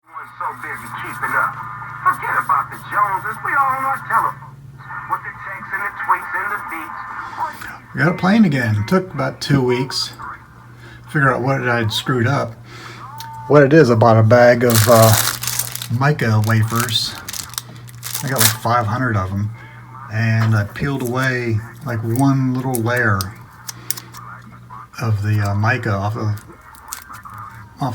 We're so busy keeping up. Forget about the Joneses. We all on our telephones. With the texts and the tweets and the beats. We got it playing again. It took about 2 weeks. Figure out what I'd screwed up. What it is, I bought a bag of mica wafers. I got like 500 of them. And I peeled away like one little layer of the mica off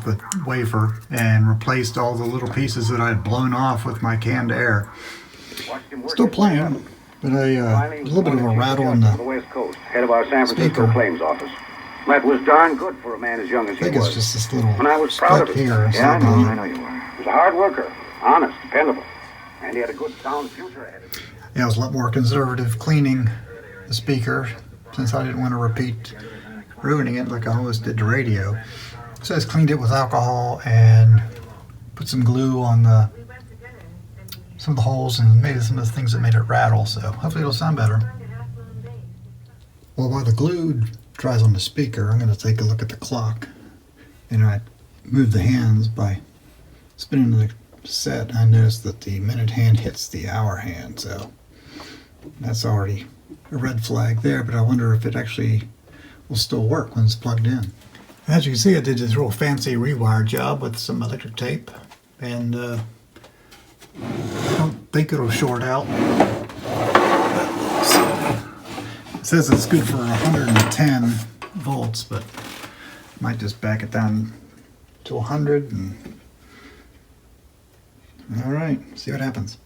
the wafer and replaced all the little pieces that I had blown off with my canned air. Still playing, but a little bit of a rattle in the West Coast, head of our San Francisco speaker. claims office. That was darn good for a man as young as he I think was. it's just this little And I was proud of split it. here. Yeah, I know you were. He was a hard worker, honest, dependable, and he had a good, sound future ahead of him. Yeah, I was a lot more conservative cleaning the speaker since I didn't want to repeat ruining it like I always did the radio. So I just cleaned it with alcohol and put some glue on some of the holes and maybe some of the things that made it rattle. So hopefully it'll sound better. Well, while the glue dries on the speaker, I'm going to take a look at the clock. And I move the hands by spinning the set. I noticed that the minute hand hits the hour hand, so that's already a red flag there, but I wonder if it actually will still work when it's plugged in. As you can see, I did this real fancy rewire job with some electric tape, and I don't think it'll short out. It says it's good for 110 volts, but I might just back it down to 100 and all right, see what happens.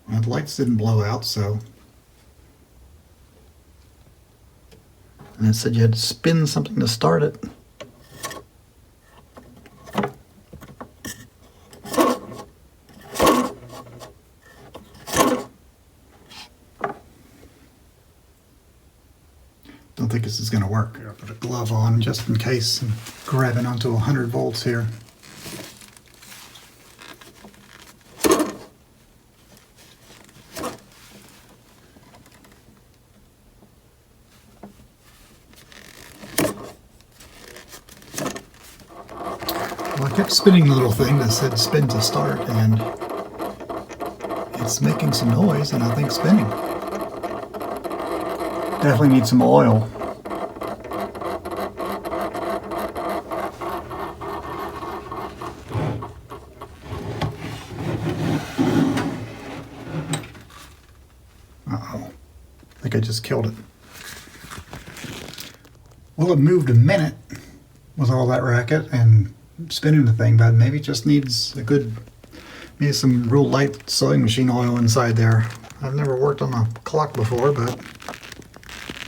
Well, the lights didn't blow out, so. And it said you had to spin something to start it. Don't think this is going to work. I'll put a glove on just in case I'm grabbing onto 100 volts here. Well, I kept spinning the little thing that said spin to start, and it's making some noise, and I think spinning. Definitely need some oil. Uh-oh. I think I just killed it. Well, it moved a minute with all that racket and spinning the thing, but maybe it just needs maybe some real light sewing machine oil inside there. I've never worked on a clock before, but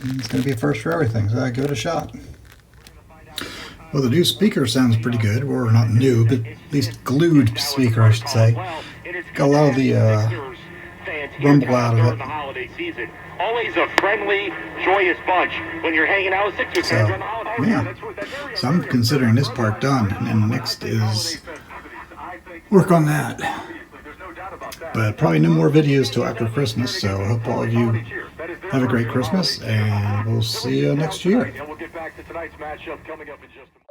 it's going to be a first for everything, so I give it a shot. Well, the new speaker sounds pretty good, or not new, but at least glued speaker, I should say. Got a lot of the rumble out of it. Always a friendly, joyous bunch when you're hanging out with six So, yeah. So I'm considering this part done, and then the next is work on that. But probably no more videos till after Christmas, so I hope all of you have a great Christmas, and we'll see you next year. We'll get back to tonight's matchup coming up in just a moment.